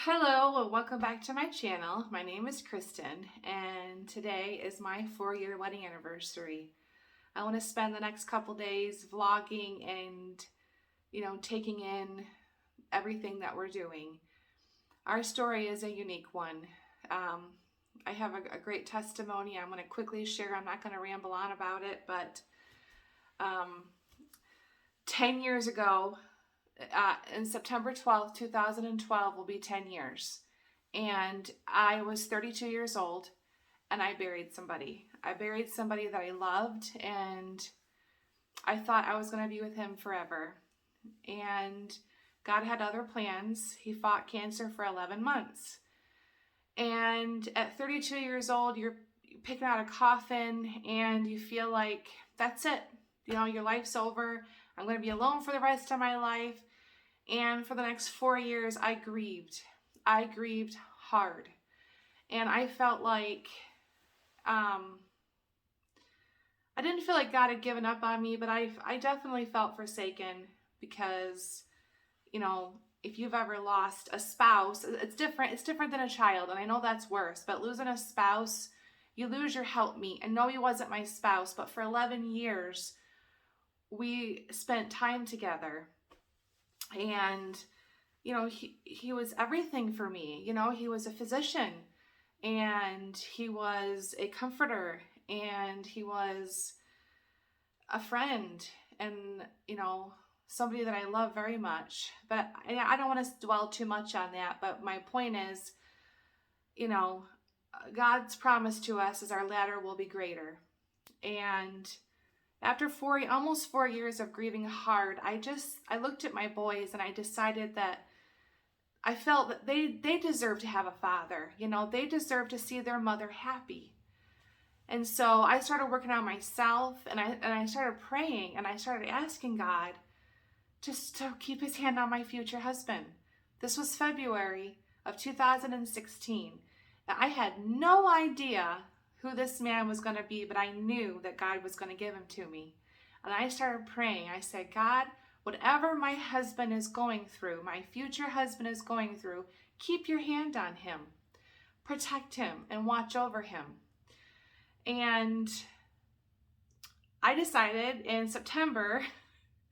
Hello and welcome back to my channel. My name is Kristen and today is my 4-year wedding anniversary. I want to spend the next couple days vlogging and taking in everything that we're doing. Our story is a unique one. I have a great testimony I'm going to quickly share. I'm not going to ramble on about it, but 10 years ago, in September 12th, 2012 will be 10 years. And I was 32 years old and I buried somebody. I buried somebody that I loved and I thought I was going to be with him forever. And God had other plans. He fought cancer for 11 months. And at 32 years old, you're picking out a coffin and you feel like that's it. Your life's over. I'm going to be alone for the rest of my life. And for the next 4 years, I grieved. I grieved hard. And I felt like, I didn't feel like God had given up on me, but I definitely felt forsaken because, if you've ever lost a spouse, it's different. It's different than a child. And I know that's worse, but losing a spouse, you lose your helpmeet. And no, he wasn't my spouse, but for 11 years, we spent time together. And, he was everything for me. He was a physician and he was a comforter and he was a friend and, somebody that I love very much. But I don't want to dwell too much on that. But my point is, God's promise to us is our latter will be greater. And after almost 4 years of grieving hard, I looked at my boys and I decided that I felt that they deserve to have a father. They deserve to see their mother happy. And so I started working on myself and I started praying and I started asking God just to keep his hand on my future husband. This was February of 2016. I had no idea who this man was going to be, but I knew that God was going to give him to me. And I started praying. I said, God, whatever my husband is going through, my future husband is going through, keep your hand on him. Protect him and watch over him. And I decided in September,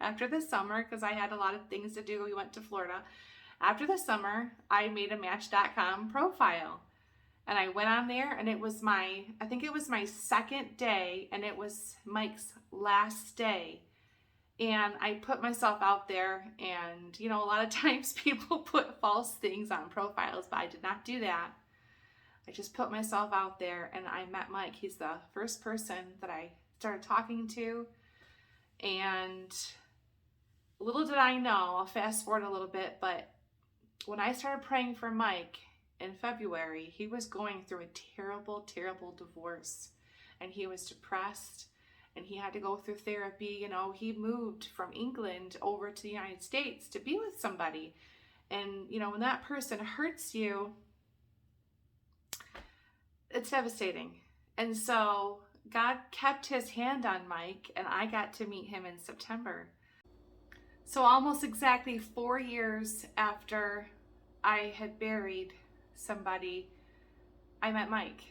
after the summer, because I had a lot of things to do, we went to Florida. After the summer, I made a Match.com profile. And I went on there and I think it was my second day and it was Mike's last day. And I put myself out there and, a lot of times people put false things on profiles, but I did not do that. I just put myself out there and I met Mike. He's the first person that I started talking to. And little did I know, I'll fast forward a little bit, but when I started praying for Mike, in February, he was going through a terrible, terrible divorce and he was depressed and he had to go through therapy. He moved from England over to the United States to be with somebody. And, when that person hurts you, it's devastating. And so God kept his hand on Mike and I got to meet him in September. So almost exactly 4 years after I had buried somebody, I met Mike.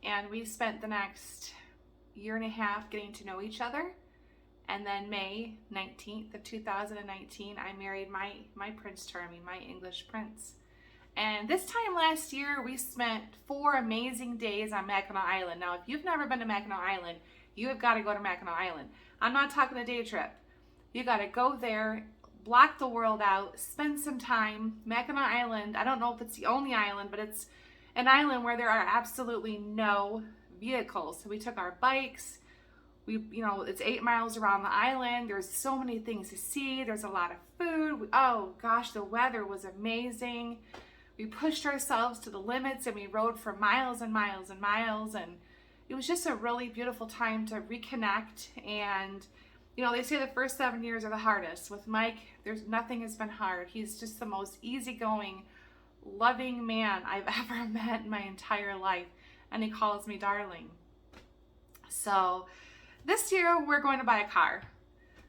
And we spent the next year and a half getting to know each other. And then May 19th of 2019, I married my Prince Charming, my English prince. And this time last year, we spent 4 amazing days on Mackinac Island. Now, if you've never been to Mackinac Island, you have got to go to Mackinac Island. I'm not talking a day trip. You got to go there, block the world out, spend some time. Mackinac Island, I don't know if it's the only island, but it's an island where there are absolutely no vehicles. So we took our bikes. It's 8 miles around the island. There's so many things to see. There's a lot of food. Oh gosh, the weather was amazing. We pushed ourselves to the limits and we rode for miles and miles and miles. And it was just a really beautiful time to reconnect. And they say the first 7 years are the hardest. With Mike, nothing has been hard. He's just the most easygoing, loving man I've ever met in my entire life. And he calls me darling. So this year we're going to buy a car.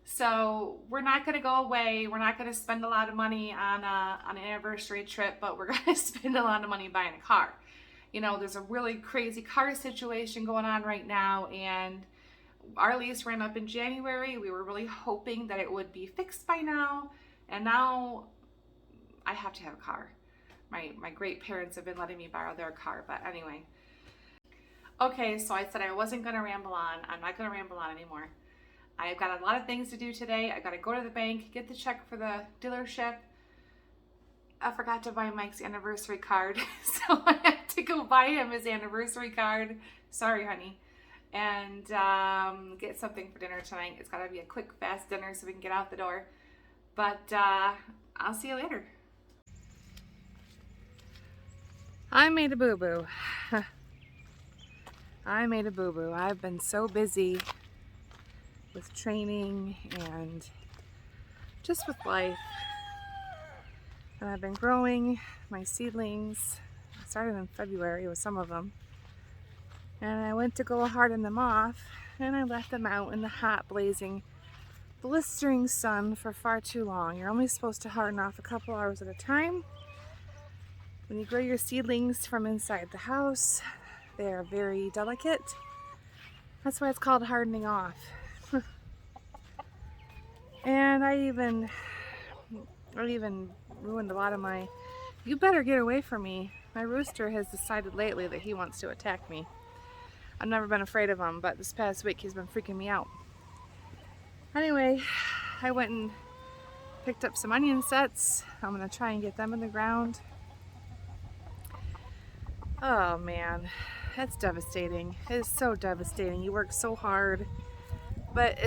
So we're not going to go away. We're not going to spend a lot of money on an anniversary trip, but we're going to spend a lot of money buying a car. You know, there's a really crazy car situation going on right now, and our lease ran up in January. We were really hoping that it would be fixed by now, and now I have to have a car. My great parents have been letting me borrow their car, but anyway. Okay, so I said I wasn't going to ramble on. I'm not going to ramble on anymore. I've got a lot of things to do today. I've got to go to the bank, get the check for the dealership. I forgot to buy Mike's anniversary card, so I have to go buy him his anniversary card. Sorry, honey. And get something for dinner tonight. It's got to be a quick, fast dinner so we can get out the door. But I'll see you later. I made a boo-boo. I made a boo-boo. I've been so busy with training and just with life. And I've been growing my seedlings. I started in February with some of them. And I went to go harden them off, and I left them out in the hot, blazing, blistering sun for far too long. You're only supposed to harden off a couple hours at a time. When you grow your seedlings from inside the house, they are very delicate. That's why it's called hardening off. And I even ruined a lot of my, you better get away from me. My rooster has decided lately that he wants to attack me. I've never been afraid of him, but this past week he's been freaking me out. Anyway, I went and picked up some onion sets. I'm gonna try and get them in the ground. Oh man, that's devastating. It is so devastating. You work so hard, but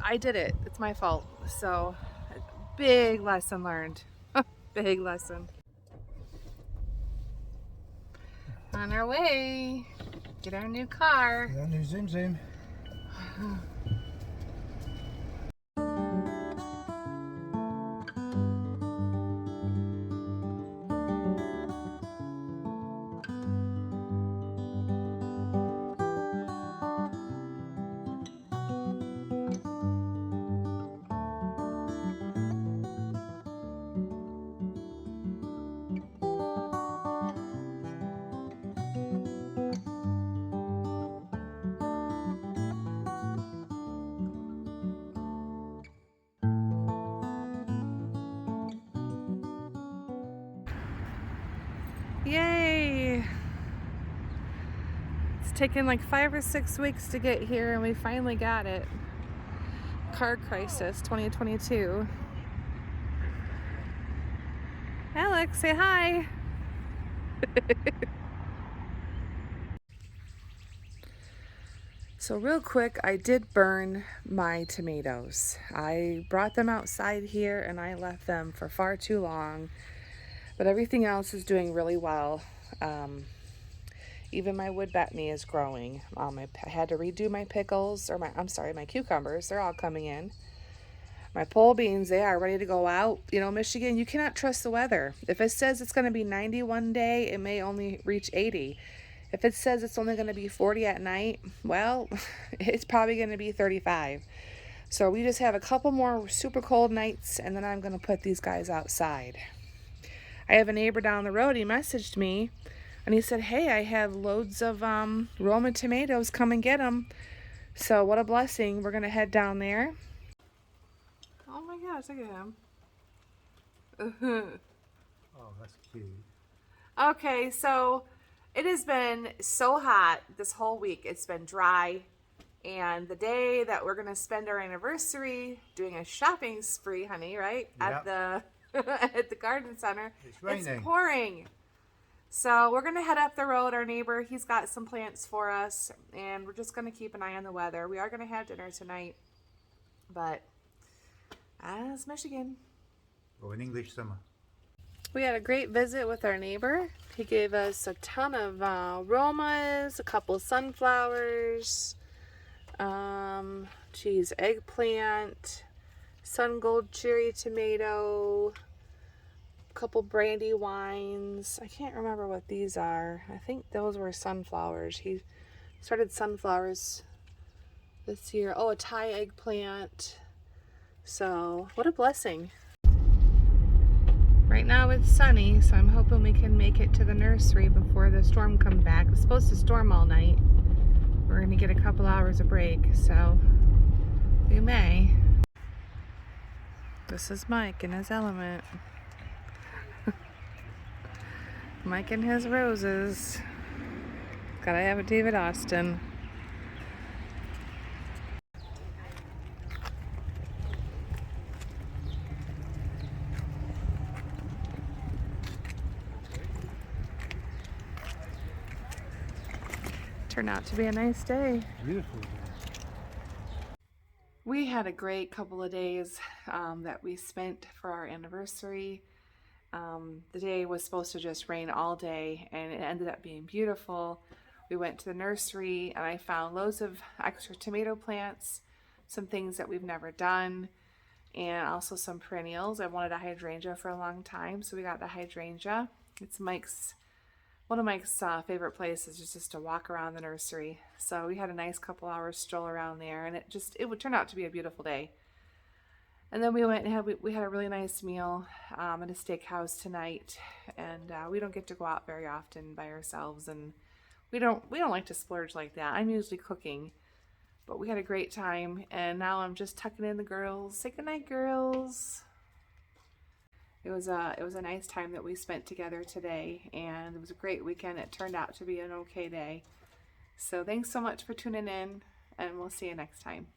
I did it. It's my fault. So, big lesson learned. Big lesson. On our way. Get our new car. Get our new Zoom Zoom. Yay! It's taken like 5 or 6 weeks to get here, and we finally got it. Car crisis 2022. Alex, say hi! So real quick, I did burn my tomatoes. I brought them outside here and I left them for far too long. But everything else is doing really well. Even my wood betony is growing. I had to redo my pickles, or my cucumbers. They're all coming in. My pole beans, they are ready to go out. You know, Michigan, you cannot trust the weather. If it says it's going to be 90 one day, it may only reach 80. If it says it's only going to be 40 at night, well, it's probably going to be 35. So we just have a couple more super cold nights, and then I'm going to put these guys outside. I have a neighbor down the road. He messaged me, and he said, hey, I have loads of Roma tomatoes. Come and get them. So what a blessing. We're going to head down there. Oh my gosh, look at him. Oh, that's cute. Okay, so it has been so hot this whole week. It's been dry. And the day that we're going to spend our anniversary doing a shopping spree, honey, right? Yep. At the garden center. It's raining. It's pouring. So we're going to head up the road. Our neighbor, he's got some plants for us. And we're just going to keep an eye on the weather. We are going to have dinner tonight. But as Michigan. Oh, an English summer. We had a great visit with our neighbor. He gave us a ton of Romas, a couple sunflowers, eggplant, sun gold cherry tomato, a couple brandy wines. I can't remember what these are. I think those were sunflowers. He started sunflowers this year. Oh, a Thai eggplant. So what a blessing. Right now it's sunny, so I'm hoping we can make it to the nursery before the storm comes back. It's supposed to storm all night. We're gonna get a couple hours of break, so we may. This is Mike in his element. Mike and his roses. Gotta have a David Austin. Turned out to be a nice day. Beautiful. We had a great couple of days that we spent for our anniversary. The day was supposed to just rain all day, and it ended up being beautiful. We went to the nursery, and I found loads of extra tomato plants, some things that we've never done, and also some perennials. I wanted a hydrangea for a long time, so we got the hydrangea. It's one of Mike's favorite places is just to walk around the nursery. So we had a nice couple hours stroll around there, and it would turn out to be a beautiful day. And then we went and we had a really nice meal at a steakhouse tonight, and we don't get to go out very often by ourselves, and we don't like to splurge like that. I'm usually cooking, but we had a great time, and now I'm just tucking in the girls. Say goodnight, girls. It was a nice time that we spent together today, and it was a great weekend. It turned out to be an okay day. So thanks so much for tuning in, and we'll see you next time.